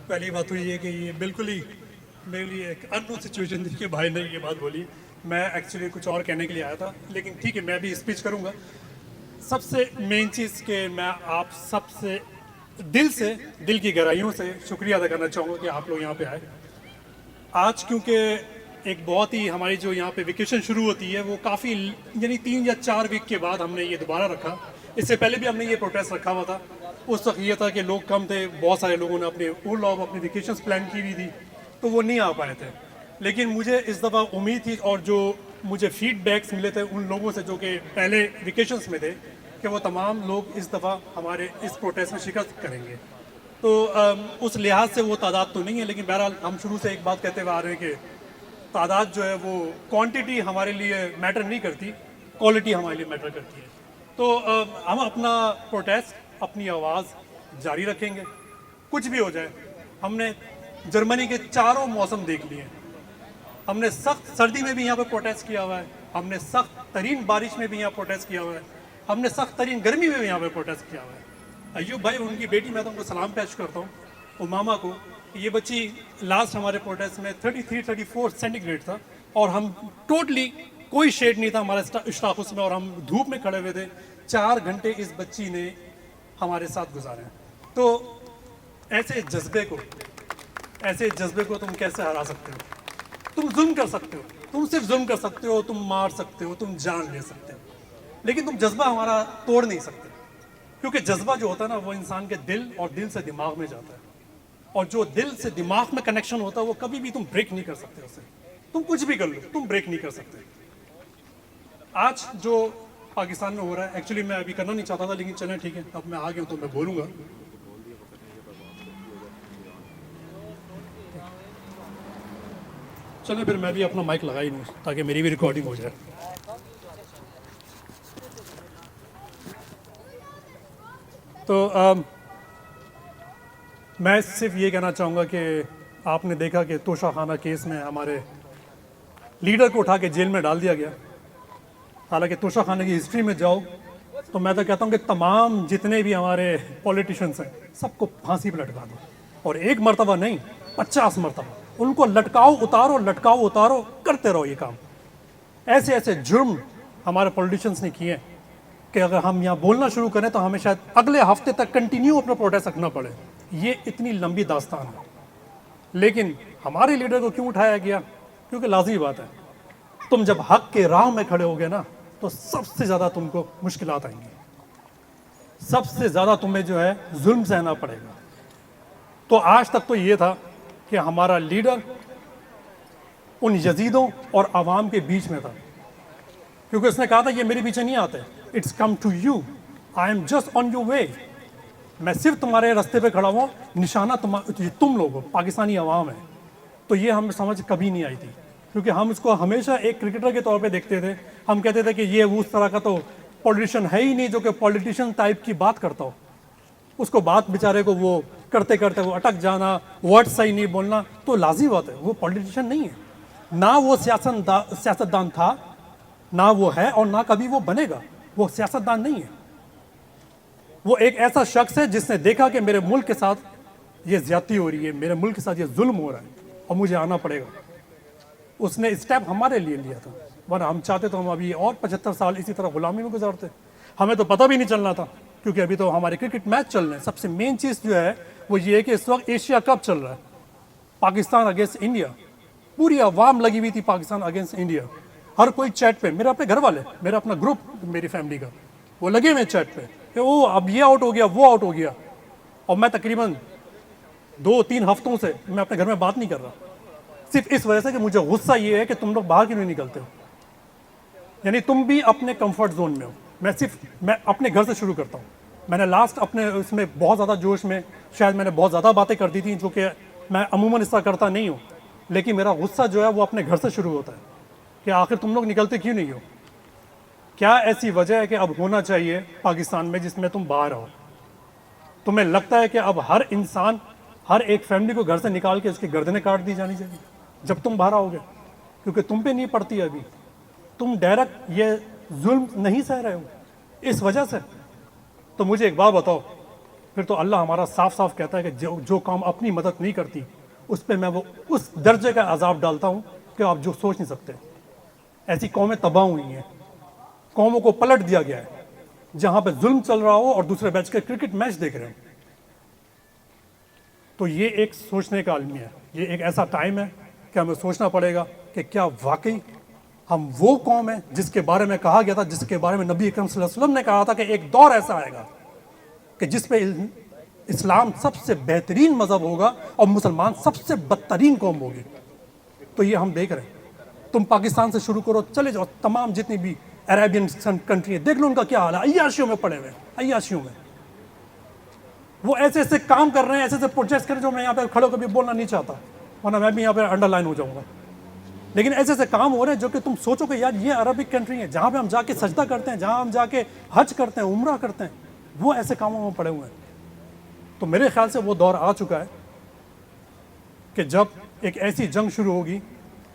پہلی بات تو یہ کہ یہ بالکل ہی میرے لیے ایک اننون سچویشن تھی کہ بھائی نے یہ بات بولی. میں ایکچولی کچھ اور کہنے کے لیے آیا تھا, لیکن ٹھیک ہے میں بھی اسپیچ کروں گا. سب سے مین چیز کہ میں آپ سب سے دل کی گہرائیوں سے شکریہ ادا کرنا چاہوں گا کہ آپ لوگ یہاں پہ آئے آج, کیونکہ ایک بہت ہی ہماری جو یہاں پہ ویکیشن شروع ہوتی ہے وہ کافی یعنی 3 یا 4 ویک کے بعد ہم نے یہ دوبارہ رکھا. اس سے پہلے بھی ہم نے یہ پروٹیسٹ رکھا ہوا تھا. اس وقت یہ تھا کہ لوگ کم تھے, بہت سارے لوگوں نے اپنی ویکیشنز پلان کی ہوئی تھی تو وہ نہیں آ پائے تھے. لیکن مجھے اس دفعہ امید تھی, اور جو مجھے فیڈ بیکس ملے تھے ان لوگوں سے جو کہ پہلے ویکیشنز میں تھے, کہ وہ تمام لوگ اس دفعہ ہمارے اس پروٹیسٹ میں شرکت کریں گے. تو اس لحاظ سے وہ تعداد تو نہیں ہے, لیکن بہرحال ہم شروع سے ایک بات کہتے ہوئے آ رہے ہیں کہ تعداد جو ہے وہ کوانٹٹی ہمارے لیے میٹر نہیں کرتی, کوالٹی ہمارے لیے میٹر کرتی ہے. تو ہم اپنا پروٹیسٹ, اپنی آواز جاری رکھیں گے کچھ بھی ہو جائے. ہم نے جرمنی کے چاروں موسم دیکھ لیے ہیں. ہم نے سخت سردی میں بھی یہاں پہ پروٹیسٹ کیا ہوا ہے, ہم نے سخت ترین بارش میں بھی یہاں پروٹیسٹ کیا ہوا ہے, ہم نے سخت ترین گرمی میں بھی یہاں پہ پروٹیسٹ کیا ہوا ہے. ایوب بھائی ان کی بیٹی, میں تو ان کو سلام پیش کرتا ہوں, امامہ کو. یہ بچی لاسٹ ہمارے پروٹیسٹ میں 33-34 سینٹی گریڈ تھا, اور ہم ٹوٹلی کوئی شیڈ نہیں تھا ہمارا اشتاق اس میں, اور ہم دھوپ میں کھڑے ہوئے تھے. 4 گھنٹے اس بچی نے ہمارے ساتھ گزارے ہیں. تو ایسے جذبے کو تم کیسے ہرا سکتے ہو؟ تم ظلم کر سکتے ہو, تم صرف ظلم کر سکتے ہو, تم مار سکتے ہو, تم جان لے سکتے ہو, لیکن تم جذبہ ہمارا توڑ نہیں سکتے. کیونکہ جذبہ جو ہوتا ہے نا وہ انسان کے دل اور دل سے دماغ میں جاتا ہے, اور جو دل سے دماغ میں کنیکشن ہوتا ہے وہ کبھی بھی تم بریک نہیں کر سکتے اسے. تم کچھ بھی کر لو, تم بریک نہیں کر سکتے. آج جو پاکستان میں ہو رہا ہے, ایکچولی میں ابھی کرنا نہیں چاہتا تھا, لیکن چلیں ٹھیک ہے, اب میں آ گیا ہوں تو میں بولوں گا. چلیں پھر میں بھی اپنا مائک لگا ہی لوں تاکہ میری بھی ریکارڈنگ ہو جائے. تو میں صرف یہ کہنا چاہوں گا کہ آپ نے دیکھا کہ توشہ خانہ کیس میں ہمارے لیڈر کو اٹھا کے جیل میں ڈال دیا گیا. حالانکہ توشہ خانہ کی ہسٹری میں جاؤ تو میں تو کہتا ہوں کہ تمام جتنے بھی ہمارے پولیٹیشنز ہیں سب کو پھانسی پہ لٹکا دو, اور 1 مرتبہ نہیں 50 مرتبہ ان کو لٹکاؤ اتارو کرتے رہو یہ کام. ایسے جرم ہمارے پولیٹیشنز نے کیے ہیں کہ اگر ہم یہاں بولنا شروع کریں تو ہمیں شاید اگلے ہفتے تک کنٹینیو اپنا پروٹیسٹ رکھنا پڑے. یہ اتنی لمبی داستان ہے. لیکن ہمارے لیڈر کو کیوں اٹھایا گیا؟ کیونکہ لازمی بات ہے, تم جب حق کے راہ میں کھڑے ہوگے نا تو سب سے زیادہ تم کو مشکلات آئیں گی, سب سے زیادہ تمہیں جو ہے ظلم سہنا پڑے گا. تو آج تک تو یہ تھا کہ ہمارا لیڈر ان یزیدوں اور عوام کے بیچ میں تھا, کیونکہ اس نے کہا تھا یہ میرے پیچھے نہیں آتے, it's come to you, I'm just on your way. میں صرف تمہارے راستے پہ کھڑا ہوں, نشانہ تم لوگ ہو, پاکستانی عوام ہے. تو یہ ہمیں سمجھ کبھی نہیں آئی تھی, کیونکہ ہم اس کو ہمیشہ ایک کرکٹر کے طور پہ دیکھتے تھے. ہم کہتے تھے کہ یہ اس طرح کا تو پولیٹیشین ہے ہی نہیں جو کہ پولیٹیشین ٹائپ کی بات کرتا ہو. اس کو بات بیچارے کو وہ کرتے وہ اٹک جانا, ورڈ صحیح نہیں بولنا, تو لازمی بات ہے وہ پولیٹیشین نہیں ہے. نہ وہ سیاستدان تھا, نہ وہ ہے, اور نہ کبھی وہ بنے گا. وہ سیاستدان نہیں ہے, وہ ایک ایسا شخص ہے جس نے دیکھا کہ میرے ملک کے ساتھ یہ زیادتی ہو رہی ہے, میرے ملک کے ساتھ یہ ظلم ہو رہا ہے, اور مجھے آنا پڑے گا. اس نے اسٹیپ ہمارے لیے لیا تھا, ورنہ ہم چاہتے تو ہم ابھی اور 75 سال اسی طرح غلامی میں گزارتے. ہمیں تو پتہ بھی نہیں چلنا تھا, کیونکہ ابھی تو ہمارے کرکٹ میچ چل رہے ہیں. سب سے مین چیز جو ہے وہ یہ ہے کہ اس وقت ایشیا کپ چل رہا ہے, پاکستان اگینسٹ انڈیا. پوری عوام لگی ہوئی تھی پاکستان اگینسٹ انڈیا. ہر کوئی چیٹ پہ, میرے اپنے گھر والے, میرا اپنا گروپ میری فیملی کا, وہ لگے ہوئے چیٹ پہ کہ وہ اب یہ آؤٹ ہو گیا, وہ آؤٹ ہو گیا. اور میں تقریباً 2-3 ہفتوں سے میں اپنے گھر میں بات نہیں کر رہا, صرف اس وجہ سے کہ مجھے غصہ یہ ہے کہ تم لوگ باہر کیوں نہیں نکلتے ہو. یعنی تم بھی اپنے کمفرٹ زون میں ہو. میں اپنے گھر سے شروع کرتا ہوں. میں نے لاسٹ اپنے اس میں بہت زیادہ جوش میں شاید میں نے بہت زیادہ باتیں کر دی تھیں, جو کہ میں عموماً اس طرح کرتا نہیں ہوں. لیکن میرا غصہ جو ہے وہ اپنے گھر سے شروع ہوتا ہے کہ آخر تم لوگ نکلتے کیوں نہیں ہو. کیا ایسی وجہ ہے کہ اب ہونا چاہیے پاکستان میں جس میں تم باہر ہو؟ تمہیں لگتا ہے کہ اب ہر انسان, ہر ایک فیملی کو گھر سے نکال کے اس کی گردنیں کاٹ دی جانی چاہیے جب تم باہر آؤ گے؟ کیونکہ تم پہ نہیں پڑتی ابھی, تم ڈائریکٹ یہ ظلم نہیں سہ رہے ہو اس وجہ سے. تو مجھے ایک بات بتاؤ, پھر تو اللہ ہمارا صاف صاف کہتا ہے کہ جو قوم اپنی مدد نہیں کرتی اس پہ میں وہ اس درجے کا عذاب ڈالتا ہوں کہ آپ جو سوچ نہیں سکتے. ایسی قومیں تباہ ہوئی ہیں, قوموں کو پلٹ دیا گیا ہے, جہاں پہ ظلم چل رہا ہو اور دوسرے بیچ کے کرکٹ میچ دیکھ رہے ہیں. تو یہ ایک سوچنے کا المیہ ہے, یہ ایک ایسا ٹائم ہے کہ ہمیں سوچنا پڑے گا کہ کیا واقعی ہم وہ قوم ہیں جس کے بارے میں کہا گیا تھا, جس کے بارے میں نبی اکرم صلی اللہ علیہ وسلم نے کہا تھا کہ ایک دور ایسا آئے گا کہ جس پہ اسلام سب سے بہترین مذہب ہوگا اور مسلمان سب سے بدترین قوم ہوگی. تو یہ ہم دیکھ رہے ہیں. تم پاکستان سے شروع کرو, چلے جاؤ تمام جتنی بھی عربین کنٹری ہیں, دیکھ لو ان کا کیا حال ہے. عیاشیوں میں پڑے ہوئے ہیں, عیاشیوں میں. وہ ایسے ایسے کام کر رہے ہیں, ایسے ایسے پروجیکٹ کر رہے ہیں جو میں یہاں پہ کھڑے ہو کبھی بولنا نہیں چاہتا, ورنہ میں بھی یہاں پہ انڈر لائن ہو جاؤں گا. لیکن ایسے ایسے کام ہو رہے ہیں جو کہ تم سوچو کہ یار یہ عربک کنٹری ہے, جہاں پہ ہم جا کے سجدہ کرتے ہیں, جہاں ہم جا کے حج کرتے ہیں, عمرہ کرتے ہیں, وہ ایسے کاموں میں پڑے ہوئے ہیں. تو میرے خیال سے وہ دور آ چکا ہے کہ جب ایک ایسی جنگ شروع ہوگی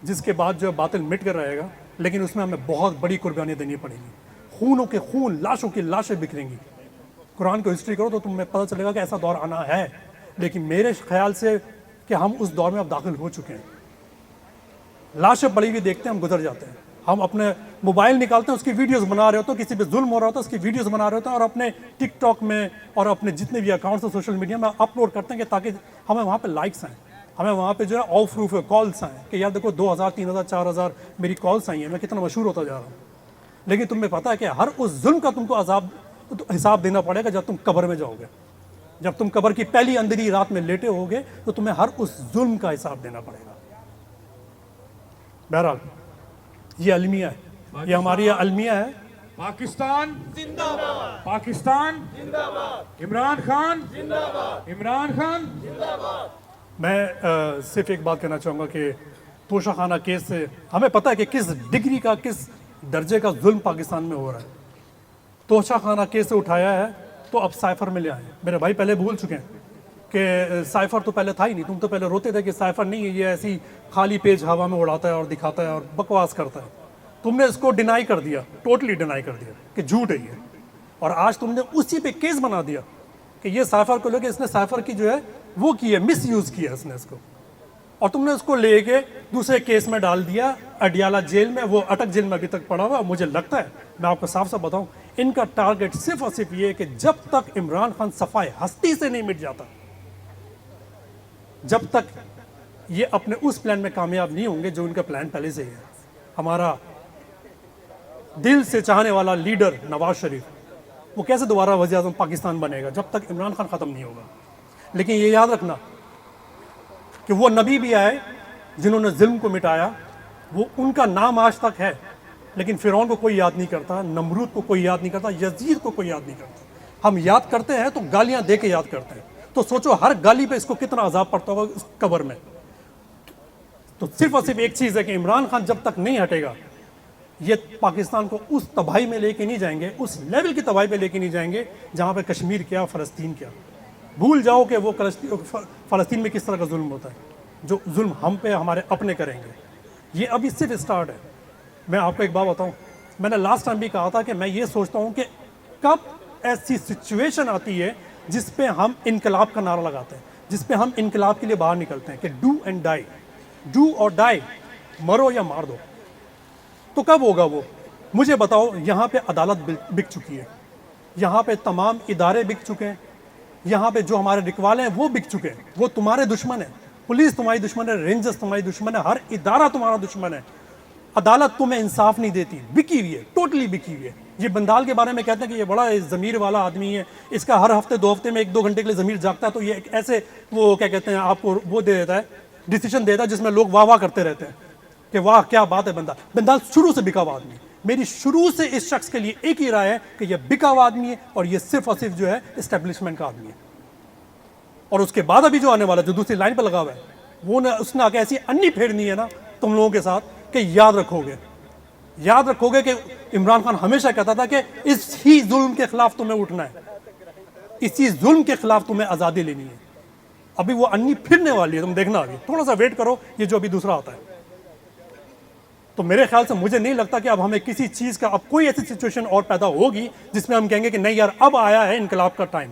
جس کے بعد جو ہے باطل مٹ کر رہے گا, لیکن اس میں ہمیں بہت بڑی قربانیاں دینی پڑیں گی. خونوں کے خون, لاشوں کی لاشیں بکھریں گی. قرآن کو ہسٹری کرو تو تمہیں پتہ چلے گا کہ ایسا دور آنا ہے. لیکن میرے خیال سے کہ ہم اس دور میں اب داخل ہو چکے ہیں. لاشیں پڑی ہوئی دیکھتے ہیں, ہم گزر جاتے ہیں. ہم اپنے موبائل نکالتے ہیں, اس کی ویڈیوز بنا رہے ہوتے ہیں, کسی پہ ظلم ہو رہا ہوتا ہے اس کی ویڈیوز بنا رہے ہوتے ہیں, اور اپنے ٹک ٹاک میں اور اپنے جتنے بھی اکاؤنٹس ہیں سوشل میڈیا میں اپلوڈ کرتے ہیں کہ تاکہ ہمیں وہاں پہ لائکس آئیں, ہمیں وہاں پہ جو ہے آف پروف کالس آئیں کہ یار دیکھو 2000 3000 4000 میری کالس آئی ہیں, میں کتنا مشہور ہوتا جا رہا ہوں. لیکن تمہیں پتہ ہے کہ ہر اس ظلم کا تم کو حساب دینا پڑے گا جب تم قبر میں جاؤ گے. جب تم قبر کی پہلی اندھیری رات میں لیٹے ہوگے تو تمہیں ہر اس ظلم کا حساب دینا پڑے گا. بہرحال یہ المیہ ہے, یہ ہماری المیہ ہے. پاکستان زندہ باد, پاکستان زندہ باد, عمران خان زندہ باد, عمران خان زندہ باد. میں صرف ایک بات کہنا چاہوں گا کہ توشہ خانہ کیس سے ہمیں پتہ ہے کہ کس ڈگری کا, کس درجے کا ظلم پاکستان میں ہو رہا ہے. توشہ خانہ کیس سے اٹھایا ہے تو اب سائفر میں لے آئے. میرے بھائی پہلے بھول چکے ہیں کہ سائفر تو پہلے تھا ہی نہیں. تم تو پہلے روتے تھے کہ سائفر نہیں ہے, یہ ایسی خالی پیج ہوا میں اڑاتا ہے اور دکھاتا ہے اور بکواس کرتا ہے. تم نے اس کو ڈینائی کر دیا, ٹوٹلی ڈینائی کر دیا کہ جھوٹ ہے یہ. اور آج تم نے اسی پہ کیس بنا دیا کہ یہ سائفر کو لے کے اس نے سائفر کی جو ہے وہ کی ہے, مس یوز کیا اس نے اس کو, اور تم نے اس کو لے کے دوسرے کیس میں ڈال دیا اڈیالہ جیل میں. وہ اٹک جیل میں ابھی تک پڑا ہوا. مجھے لگتا ہے, میں آپ کو صاف صاف بتاؤں, ان کا ٹارگٹ صرف اور صرف یہ ہے کہ جب تک عمران خان صفائے ہستی سے نہیں مٹ جاتا, جب تک یہ اپنے اس پلان میں کامیاب نہیں ہوں گے جو ان کا پلان پہلے سے ہی ہے. ہمارا دل سے چاہنے والا لیڈر نواز شریف, وہ کیسے دوبارہ وزیر اعظم پاکستان بنے گا جب تک عمران خان ختم نہیں ہوگا. لیکن یہ یاد رکھنا کہ وہ نبی بھی آئے جنہوں نے ظلم کو مٹایا, وہ ان کا نام آج تک ہے, لیکن فرعون کو کوئی یاد نہیں کرتا, نمرود کو کوئی یاد نہیں کرتا, یزید کو کوئی یاد نہیں کرتا. ہم یاد کرتے ہیں تو گالیاں دے کے یاد کرتے ہیں. تو سوچو ہر گالی پہ اس کو کتنا عذاب پڑتا ہوگا اس قبر میں. تو صرف اور صرف ایک چیز ہے کہ عمران خان جب تک نہیں ہٹے گا, یہ پاکستان کو اس تباہی میں لے کے نہیں جائیں گے, اس لیول کی تباہی پہ لے کے نہیں جائیں گے جہاں پہ کشمیر کیا, فلسطین کیا. بھول جاؤ کہ وہ فلسطین میں کس طرح کا ظلم ہوتا ہے, جو ظلم ہم پہ ہمارے اپنے کریں گے. یہ ابھی صرف اسٹارٹ ہے. میں آپ کو ایک بات بتاؤں, میں نے لاسٹ ٹائم بھی کہا تھا کہ میں یہ سوچتا ہوں کہ کب ایسی سچویشن آتی ہے جس پہ ہم انقلاب کا نعرہ لگاتے ہیں, جس پہ ہم انقلاب کے لیے باہر نکلتے ہیں کہ ڈو اینڈ ڈائی, ڈو اور ڈائی, مرو یا مار دو. تو کب ہوگا وہ؟ مجھے بتاؤ. یہاں پہ عدالت بک چکی ہے, یہاں پہ تمام ادارے بک چکے ہیں, یہاں پہ جو ہمارے رکھوالے ہیں وہ بک چکے ہیں. وہ تمہارے دشمن ہیں, پولیس تمہاری دشمن ہے, رینجرز تمہاری دشمن ہے, ہر ادارہ تمہارا دشمن ہے. عدالت تمہیں انصاف نہیں دیتی, بکی ہوئی ہے, ٹوٹلی بکی ہوئی ہے. یہ بندال کے بارے میں کہتے ہیں کہ یہ بڑا ضمیر والا آدمی ہے, اس کا ہر ہفتے 2 ہفتے میں 1-2 گھنٹے کے لیے ضمیر جاگتا ہے, تو یہ ایسے وہ کیا کہتے ہیں آپ کو وہ دے دیتا ہے, ڈیسیشن دیتا ہے جس میں لوگ واہ واہ کرتے رہتے ہیں کہ واہ کیا بات ہے. بندال شروع سے بکا ہوا آدمی. میری شروع سے اس شخص کے لیے ایک ہی رائے ہے کہ یہ بکا ہوا آدمی ہے اور یہ صرف اور صرف جو ہے اسٹیبلشمنٹ کا آدمی ہے. اور اس کے بعد ابھی جو آنے والا جو دوسری لائن پہ لگا ہوا ہے, وہ اس نے آ کے ایسی انی پھیرنی ہے نا تم لوگوں کے ساتھ کہ یاد رکھو گے کہ عمران خان ہمیشہ کہتا تھا کہ اس ہی ظلم کے خلاف تمہیں اٹھنا ہے, اسی ظلم کے خلاف تمہیں آزادی لینی ہے. ابھی وہ انی پھرنے والی ہے, تم دیکھنا. ابھی تھوڑا سا ویٹ کرو, یہ جو ابھی دوسرا آتا ہے. تو میرے خیال سے مجھے نہیں لگتا کہ اب ہمیں کسی چیز کا, اب کوئی ایسی سچویشن اور پیدا ہوگی جس میں ہم کہیں گے کہ نہیں یار اب آیا ہے انقلاب کا ٹائم.